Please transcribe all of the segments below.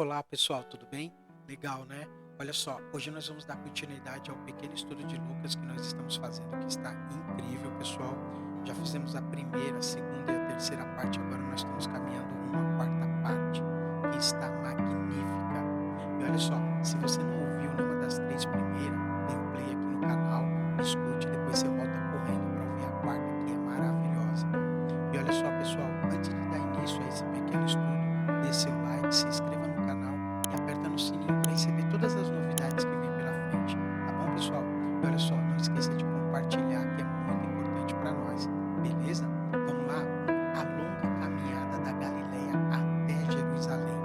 Olá pessoal, tudo bem? Legal, né? Olha só, hoje nós vamos dar continuidade ao pequeno estudo de Lucas que nós estamos fazendo, que está incrível, pessoal. Já fizemos a primeira, a segunda e a terceira parte, agora nós estamos caminhando rumo à quarta parte, que está magnífica. E olha só, se você não ouviu nenhuma das três primeiras, dê um play aqui no canal, escute, depois você volta correndo para ouvir a quarta, que é maravilhosa. E olha só, pessoal, antes de dar início a esse pequeno estudo, dê seu like, se inscreva no canal e aperta no sininho para receber todas as novidades que vem pela frente. Tá bom, pessoal? E olha só, não esqueça de compartilhar, que é muito importante para nós. Beleza? Vamos lá? A longa caminhada da Galileia até Jerusalém.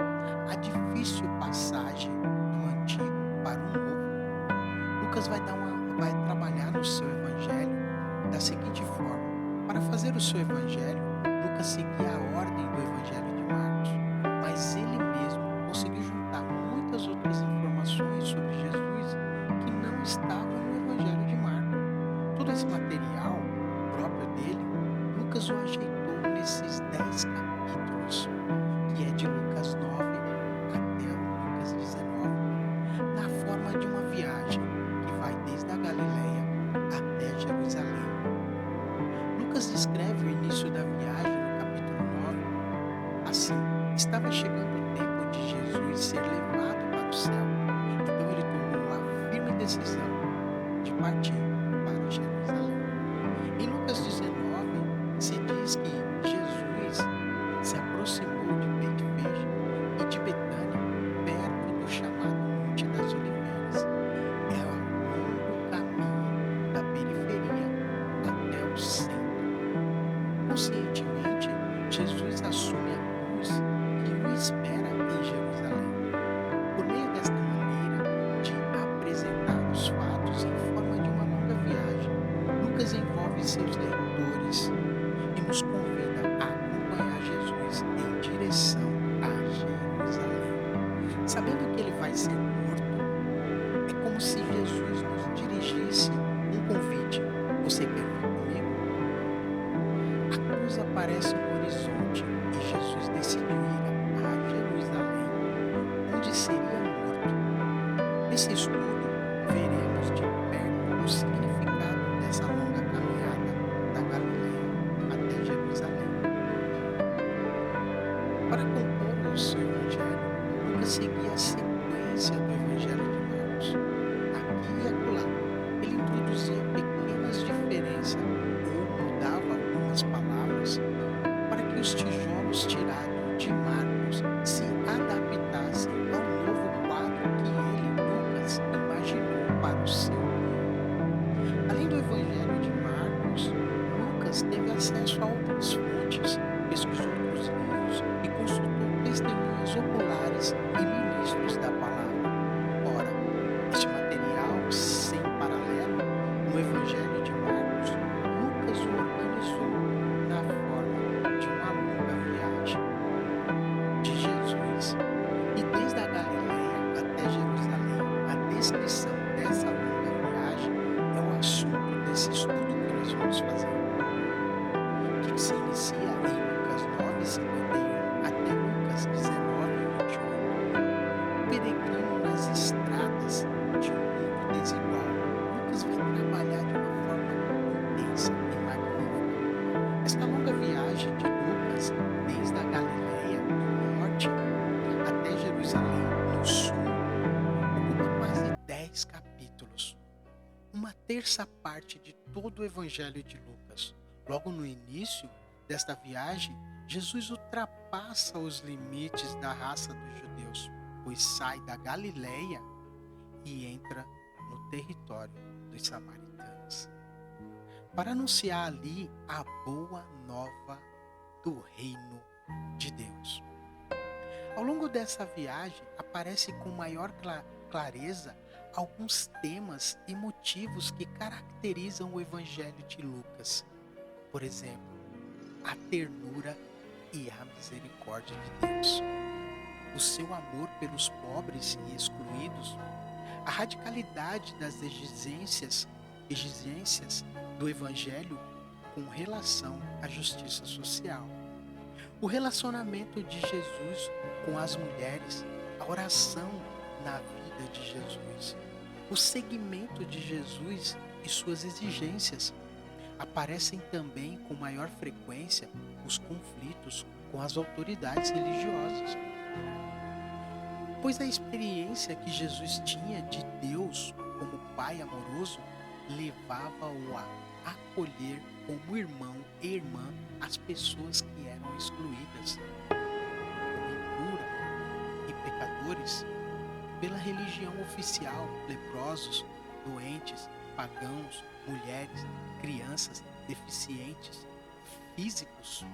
A difícil passagem do antigo para o novo. Lucas vai trabalhar no seu evangelho da seguinte forma. Para fazer o seu evangelho, Lucas seguia a ordem do evangelho de Marcos, mas ele mesmo conseguiu juntar muitas outras informações sobre Jesus que não estavam no evangelho de Marcos. Todo esse material próprio dele, Lucas o ajeitou nesses 10 capítulos, que é de Lucas 9 até o Lucas 19, na forma de uma viagem que vai desde a Galileia até Jerusalém. Lucas descreve o início da viagem no capítulo 9. Assim, estava chegando o tempo de Jesus ser levado para o céu. Então ele tomou a firme decisão de partir para Jerusalém. Em Lucas 19, se diz que Jesus se aproximou de Betfage e de Betânia, perto do chamado Monte das Oliveiras. É um longo caminho da periferia até o centro. Conscientemente, Jesus assume a cruz que o espera em Jerusalém. Por meio desta maneira de apresentar os fatos em forma de uma longa viagem, Lucas envolve seus leitores e nos convida a acompanhar Jesus em direção a Jerusalém. Sabendo que ele vai ser morto, é como se Jesus nos dirigisse um convite. Você quer vir comigo? A cruz aparece no horizonte e Jesus decidiu ir a Jerusalém, onde seria morto. Nesse estudo, veremos de perto o significado dessa longa caminhada da Galileia até Jerusalém. Para compor o seu evangelho, Lucas seguia a sequência do evangelho de Marcos. Aqui e acolá, ele introduzia pequenas diferenças ou mudava algumas palavras para que os tijolos tirados de Marcos se adaptassem ao novo quadro que ele, Lucas, imaginou para o seu livro. Além do evangelho de Marcos, Lucas teve acesso a outras fontes, pesquisou outros livros e consultou testemunhas oculares e ministros da palavra. Ora, este material sem paralelo no evangelho de Marcos, Lucas o organizou na forma de uma longa viagem de Jesus. E desde a Galileia até Jerusalém, a descrição dessa longa viagem é o assunto desse estudo que nós vamos fazer, que se inicia em Lucas 9:51 até Lucas 19:28. Peregrino nas estradas de um mundo desigual, Lucas vai trabalhar de uma forma intensa e magnífica. Esta longa viagem de Lucas, desde a Galileia no norte até Jerusalém no sul, ocupa quase 10 capítulos, uma terça parte de todo o evangelho de Lucas. Logo no início desta viagem, Jesus ultrapassa os limites da raça dos judeus, pois sai da Galileia e entra no território dos samaritanos, para anunciar ali a boa nova do reino de Deus. Ao longo dessa viagem, aparece com maior clareza alguns temas e motivos que caracterizam o evangelho de Lucas. Por exemplo, a ternura e a misericórdia de Deus, o seu amor pelos pobres e excluídos, a radicalidade das exigências do evangelho com relação à justiça social, o relacionamento de Jesus com as mulheres, a a oração na vida de Jesus, o seguimento de Jesus e suas exigências. Aparecem também com maior frequência os conflitos com as autoridades religiosas, pois a experiência que Jesus tinha de Deus como Pai amoroso levava-o a acolher como irmão e irmã as pessoas que eram excluídas, como impura e pecadores, pela religião oficial, leprosos, doentes, pagãos, mulheres, crianças, físicos,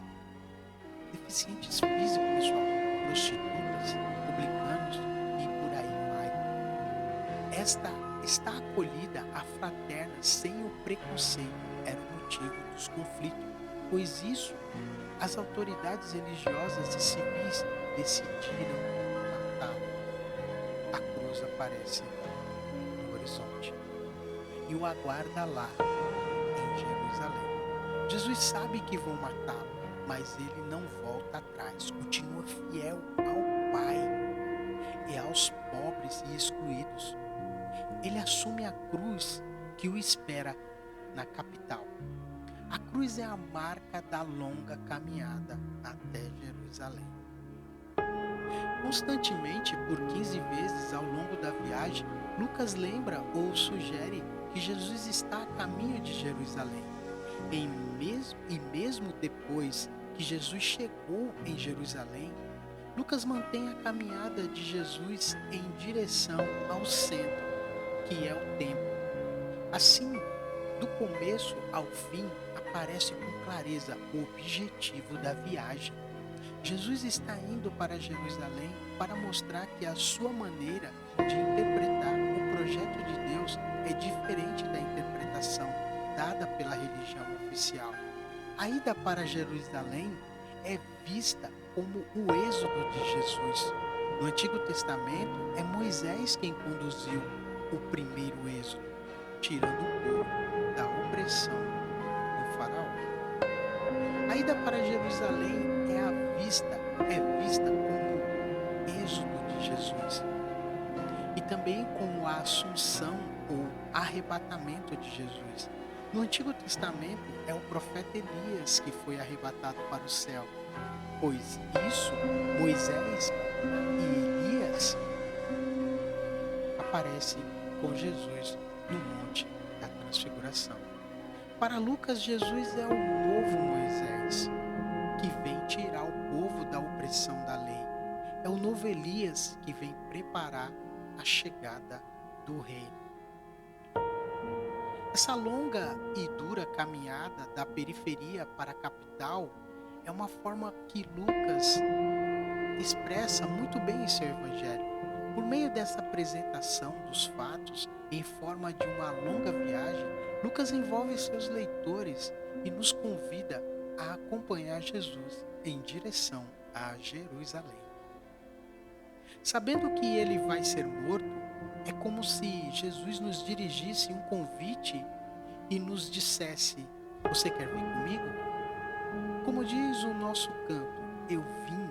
deficientes físicos, pessoal, prostitutas, publicanos e por aí vai. Esta está acolhida à fraterna sem o preconceito era o motivo dos conflitos, pois isso as autoridades religiosas e civis decidiram matá-lo. A cruz aparece no horizonte e o aguarda lá, em Jerusalém. Jesus sabe que vão matá-lo, mas ele não volta atrás, continua fiel ao Pai e aos pobres e excluídos. Ele assume a cruz que o espera na capital. A cruz é a marca da longa caminhada até Jerusalém. Constantemente, por 15 vezes ao longo da viagem, Lucas lembra ou sugere que Jesus está a caminho de Jerusalém. E mesmo depois que Jesus chegou em Jerusalém, Lucas mantém a caminhada de Jesus em direção ao centro, que é o templo. Assim, do começo ao fim, aparece com clareza o objetivo da viagem. Jesus está indo para Jerusalém para mostrar que a sua maneira de interpretar o projeto de Deus é diferente da interpretação dada pela religião oficial. A ida para Jerusalém é vista como o êxodo de Jesus. No Antigo Testamento, é Moisés quem conduziu o primeiro êxodo, tirando o povo da opressão do faraó. A ida para Jerusalém é vista como êxodo de Jesus e também como a assunção ou arrebatamento de Jesus. No Antigo Testamento é o profeta Elias que foi arrebatado para o céu, pois isso Moisés e Elias aparecem com Jesus no Monte da Transfiguração. Para Lucas, Jesus é o novo Moisés, que vem tirar o povo da opressão da lei. É o novo Elias que vem preparar a chegada do reino. Essa longa e dura caminhada da periferia para a capital é uma forma que Lucas expressa muito bem em seu evangelho. Por meio dessa apresentação dos fatos em forma de uma longa viagem, Lucas envolve seus leitores e nos convida a acompanhar Jesus em direção a Jerusalém. Sabendo que ele vai ser morto, é como se Jesus nos dirigisse um convite e nos dissesse: você quer vir comigo? Como diz o nosso canto, eu vim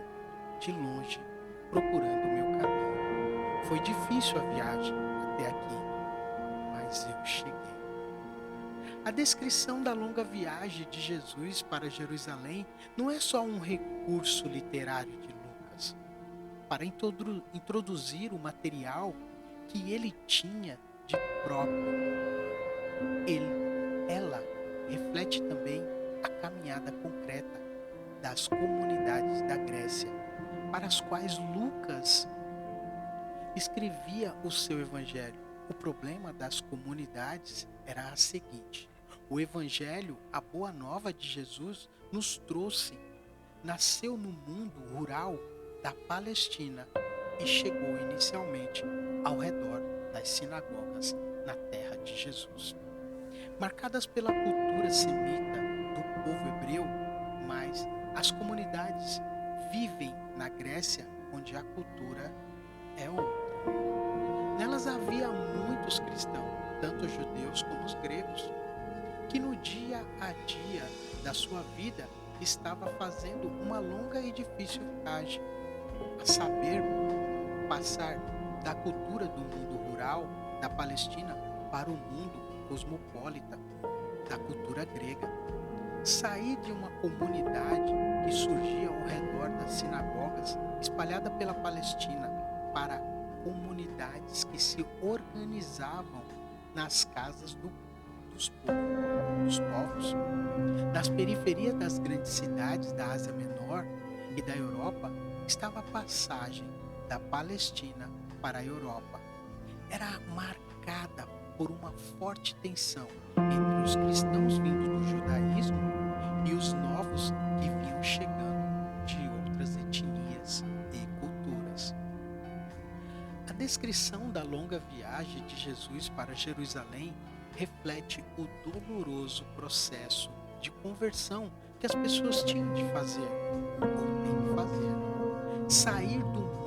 de longe procurando o meu caminho. Foi difícil a viagem até aqui, mas eu cheguei. A descrição da longa viagem de Jesus para Jerusalém não é só um recurso literário de Lucas para introduzir o material que ele tinha de próprio. Ela reflete também a caminhada concreta das comunidades da Grécia, para as quais Lucas escrevia o seu evangelho. O problema das comunidades era a seguinte: o evangelho, a boa nova de Jesus, nasceu no mundo rural da Palestina e chegou inicialmente ao redor das sinagogas na terra de Jesus, marcadas pela cultura semita do povo hebreu, mas as comunidades vivem na Grécia, onde a cultura é outra. Nelas havia muitos cristãos, tanto os judeus como os gregos, que no dia a dia da sua vida estava fazendo uma longa e difícil viagem, a saber, passar da cultura do mundo rural da Palestina para o mundo cosmopolita da cultura grega. Sair de uma comunidade que surgia ao redor das sinagogas espalhada pela Palestina para comunidades que se organizavam nas casas dos povos. Nas periferias das grandes cidades da Ásia Menor e da Europa estava a passagem da Palestina para a Europa. Era marcada por uma forte tensão entre os cristãos vindos do judaísmo e os novos que vinham chegando de outras etnias e culturas. A descrição da longa viagem de Jesus para Jerusalém reflete o doloroso processo de conversão que as pessoas tinham de fazer ou têm de fazer. Sair do mundo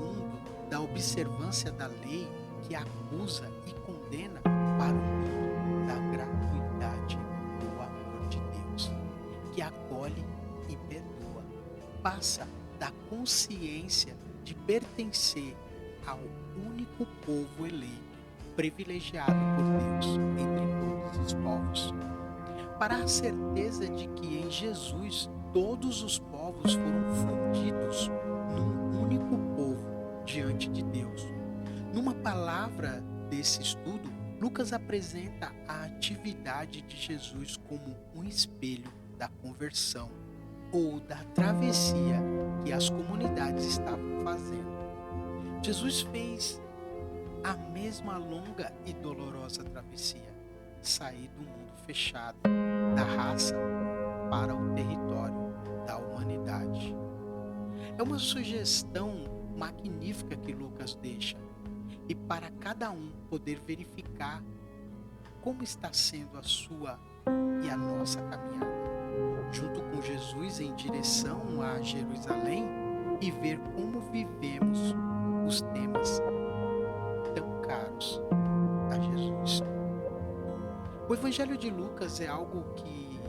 da observância da lei que acusa e condena para o mundo da gratuidade do amor de Deus, que acolhe e perdoa. Passa da consciência de pertencer ao único povo eleito, privilegiado por Deus entre todos os povos, para a certeza de que em Jesus todos os povos foram fundidos num único povo diante de Deus. Numa palavra desse estudo, Lucas apresenta a atividade de Jesus como um espelho da conversão ou da travessia que as comunidades estavam fazendo. Jesus fez a mesma longa e dolorosa travessia, sair do mundo fechado, da raça para o território da humanidade. É uma sugestão magnífica que Lucas deixa, e para cada um poder verificar como está sendo a sua e a nossa caminhada, junto com Jesus em direção a Jerusalém, e ver como vivemos os temas tão caros a Jesus. O Evangelho de Lucas é algo que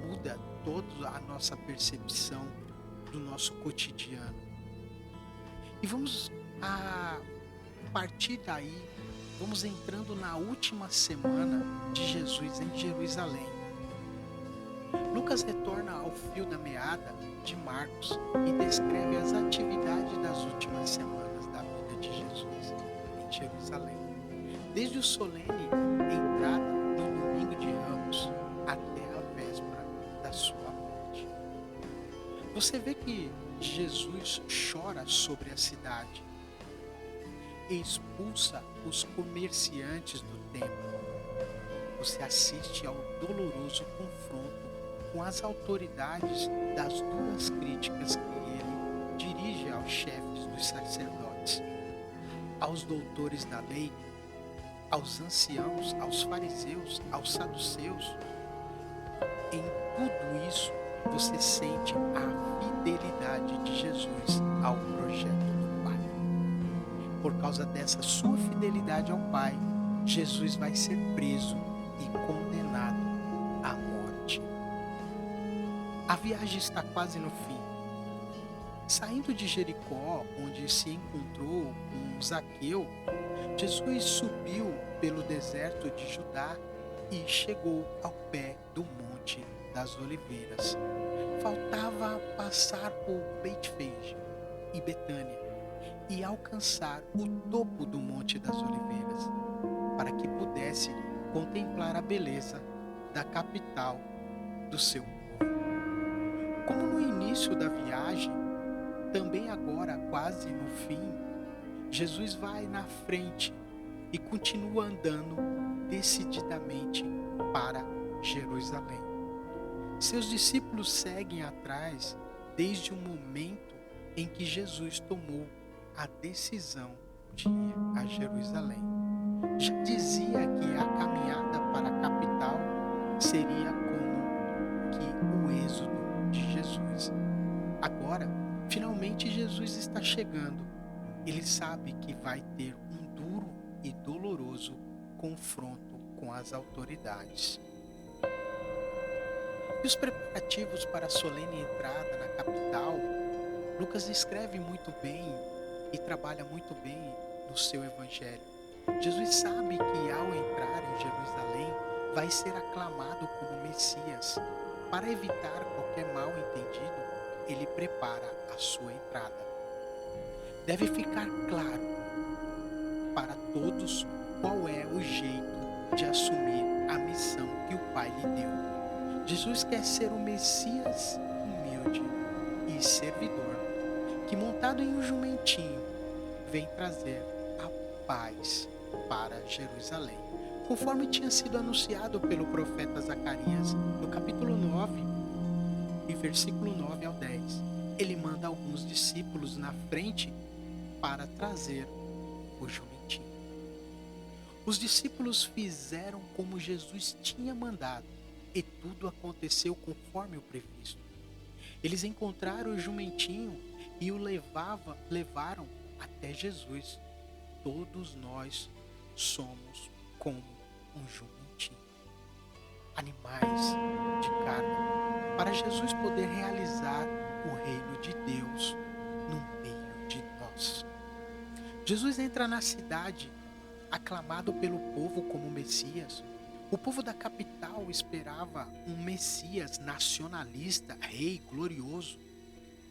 muda toda a nossa percepção do nosso cotidiano. E vamos a partir daí, vamos entrando na última semana de Jesus em Jerusalém. Lucas retorna ao fio da meada de Marcos e descreve as atividades das últimas semanas da vida de Jesus em Jerusalém, desde o solene entrada no domingo de Ramos até a véspera da sua morte. Você vê que Jesus chora sobre a cidade e expulsa os comerciantes do templo. Você assiste ao doloroso confronto com as autoridades das duras críticas que ele dirige aos chefes dos sacerdotes, aos doutores da lei, aos anciãos, aos fariseus, aos saduceus. Em tudo isso, você sente a fidelidade de Jesus ao projeto do Pai. Por causa dessa sua fidelidade ao Pai, Jesus vai ser preso e condenado à morte. A viagem está quase no fim. Saindo de Jericó, onde se encontrou com Zaqueu, Jesus subiu pelo deserto de Judá e chegou ao pé do Monte das Oliveiras. Faltava passar por Betfage e Betânia e alcançar o topo do Monte das Oliveiras, para que pudesse contemplar a beleza da capital do seu povo. Como no início da viagem, também agora quase no fim, Jesus vai na frente e continua andando decididamente para Jerusalém. Seus discípulos seguem atrás desde o momento em que Jesus tomou a decisão de ir a Jerusalém. Já dizia que a caminhada para a capital seria como que o êxodo de Jesus. Agora, finalmente Jesus está chegando. Ele sabe que vai ter um duro e doloroso confronto com as autoridades. E os preparativos para a solene entrada na capital, Lucas descreve muito bem e trabalha muito bem no seu evangelho. Jesus sabe que ao entrar em Jerusalém vai ser aclamado como Messias. Para evitar qualquer mal entendido, ele prepara a sua entrada. Deve ficar claro para todos qual é o jeito de assumir a missão que o Pai lhe deu. Jesus quer ser o Messias humilde e servidor, que montado em um jumentinho vem trazer a paz para Jerusalém, conforme tinha sido anunciado pelo profeta Zacarias, no capítulo 9, e versículo 9 ao 10. Ele manda alguns discípulos na frente para trazer o jumentinho. Os discípulos fizeram como Jesus tinha mandado, e tudo aconteceu conforme o previsto. Eles encontraram o jumentinho e o levaram até Jesus. Todos nós somos como um jumentinho, animais de carga, para Jesus poder realizar o reino de Deus no meio de nós. Jesus entra na cidade, aclamado pelo povo como Messias. O povo da capital esperava um Messias nacionalista, rei glorioso.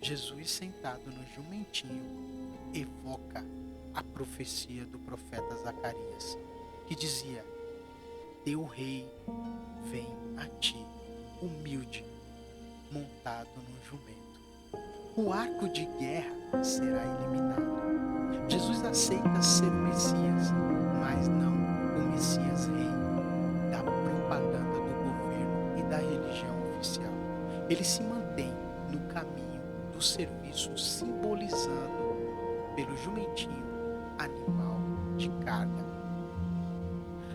Jesus, sentado no jumentinho, evoca a profecia do profeta Zacarias, que dizia: teu rei vem a ti, humilde, montado num jumento. O arco de guerra será eliminado. Jesus aceita ser o Messias, mas não o Messias rei da propaganda do governo e da religião oficial. Ele se mantém no caminho do serviço, simbolizado pelo jumentinho, animal de carga.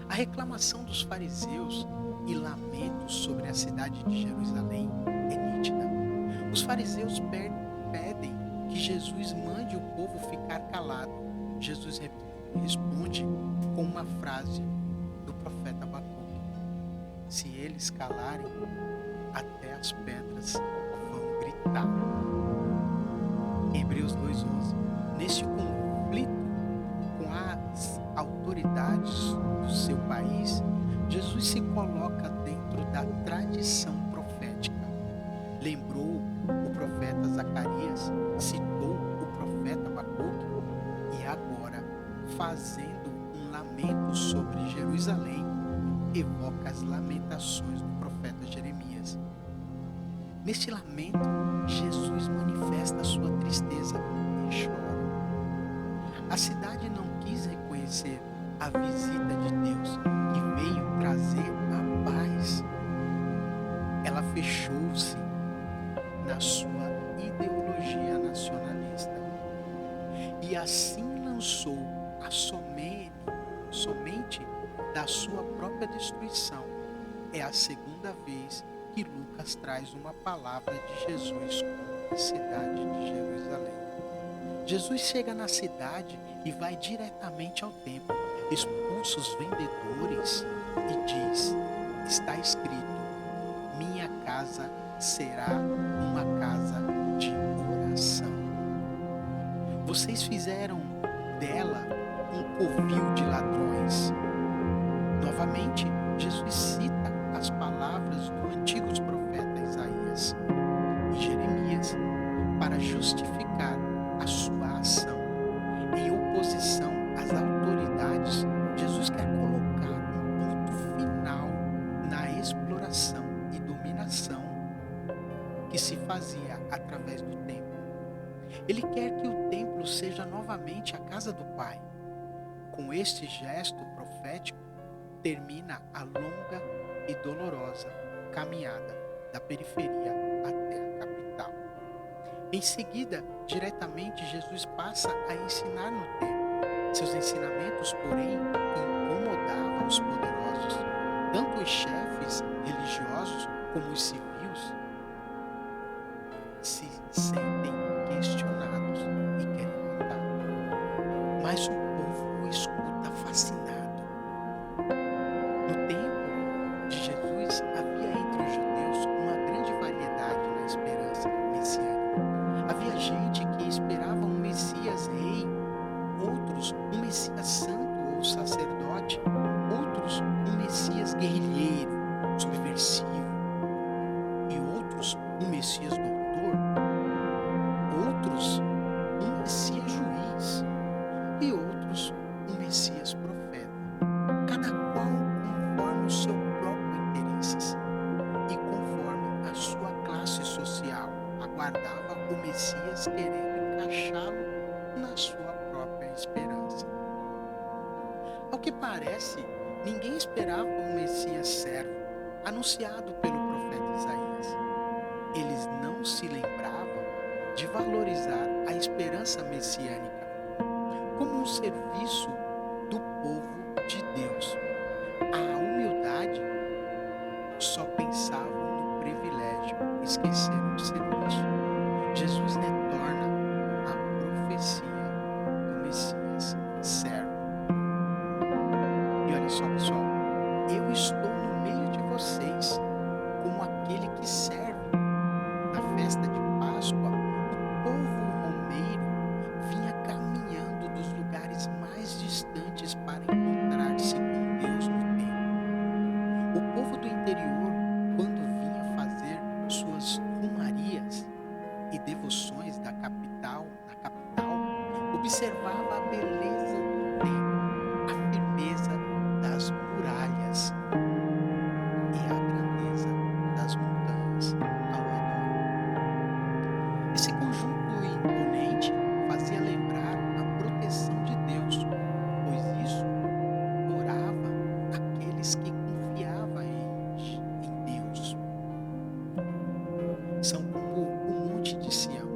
A reclamação dos fariseus e lamentos sobre a cidade de Jerusalém é nítida. Os fariseus pedem que Jesus mande o povo ficar calado. Jesus responde com uma frase do profeta Abacuque: se eles calarem, até as pedras vão gritar. Hebreus 2:11. Neste conflito com as autoridades do seu país, Jesus se coloca dentro da tradição profética. Lembrou o profeta Zacarias, citou o profeta Abacuque e agora, fazendo um lamento sobre Jerusalém, evoca as lamentações do profeta Jeremias. Neste lamento, Jesus manifesta sua tristeza e chora. A cidade não quis reconhecer a visita de Deus que veio trazer a paz. Ela fechou-se na sua ideologia nacionalista e assim lançou a somente da sua própria destruição. É a segunda vez que Lucas traz uma palavra de Jesus com a cidade de Jerusalém. Jesus chega na cidade e vai diretamente ao templo, expulsa os vendedores e diz: está escrito, minha casa será uma casa de oração. Vocês fizeram dela um covil de ladrões. Novamente, Jesus cita as palavras do antigo profeta Isaías e Jeremias para justificar a sua ação. Em oposição às autoridades, Jesus quer colocar um ponto final na exploração e dominação que se fazia através do templo. Ele quer que o templo seja novamente a casa do Pai. Com este gesto profético, termina a longa e dolorosa caminhada da periferia até a capital. Em seguida, diretamente, Jesus passa a ensinar no templo. Seus ensinamentos, porém, incomodavam os poderosos, tanto os chefes religiosos como os civis se sentem questionados e querem matar. Mas o povo o escuta fascinado. No tempo de Jesus havia entre os judeus uma grande variedade na esperança messiânica. Havia gente que esperava um Messias rei Messias santo ou sacerdote, outros um Messias guerrilheiro, subversivo, e outros um Messias doutor, outros um Messias juiz e outros um Messias profeta, cada qual conforme o seu próprio interesse e conforme a sua classe social, aguardava o Messias querendo encaixá-lo na sua própria esperança. Ao que parece, ninguém esperava o Messias servo, anunciado pelo profeta Isaías. Eles não se lembravam de valorizar a esperança messiânica como um serviço do povo de Deus. A humildade só pensavam no privilégio, esqueceram o serviço. Jesus retorna à profecia do Messias servo. E olha só, pessoal, eu estou no meio de vocês como aquele que serve. Na festa de Páscoa, o povo romeiro vinha caminhando dos lugares mais distantes para encontrar-se com Deus no templo. O povo do interior, quando vinha fazer suas romarias e devoções na capital, observava a beleza do templo, a firmeza das muralhas e a grandeza das montanhas ao redor. Esse conjunto imponente fazia lembrar a proteção de Deus, pois isso orava aqueles que confiavam em Deus. São como o monte de Sião,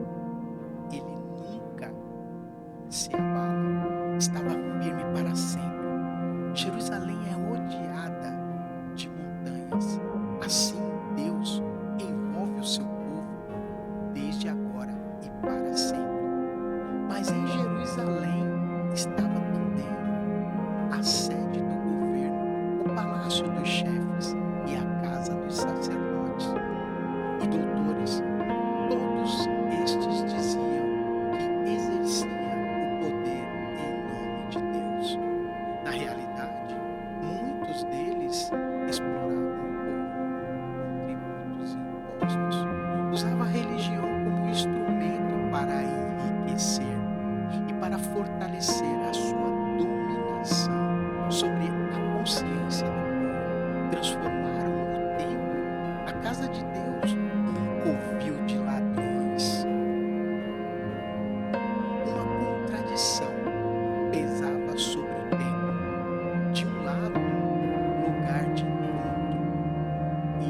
ele nunca se abala, estava firme para sempre. Jerusalém é rodeada de montanhas, assim Deus envolve o seu povo desde agora e para sempre. Mas em Jerusalém estava também a sede do governo, o palácio dos chefes e a casa dos sacerdotes e doutores. Todos estes diziam que exercia o poder em nome de Deus. Na realidade, muitos deles exploravam o povo com tributos e impostos. Usava a religião como instrumento para enriquecer e para fortalecer a sua dominação sobre a consciência do povo. Transformaram o templo, a casa de Deus, num covil de ladrões. Uma contradição pesava sobre o templo. De um lado, lugar de encontro e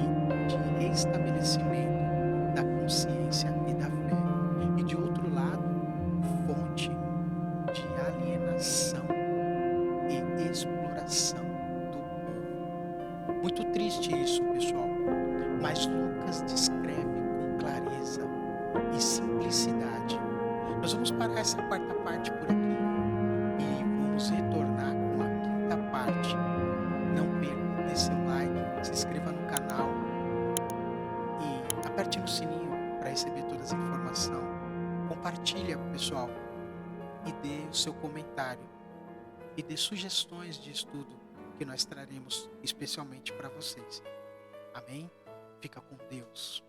de restabelecimento da consciência e da fé, e de outro lado, fonte de alienação e exploração do povo. Muito triste isso, pessoal, mas Lucas descreve com clareza e simplicidade. Nós vamos parar essa quarta parte por aqui e vamos retornar com a quinta parte. Não perca, dê seu like, se inscreva no canal e aperte no sininho para receber todas as informações. Compartilha, pessoal, e dê o seu comentário e dê sugestões de estudo que nós traremos especialmente para vocês. Amém? Fica com Deus.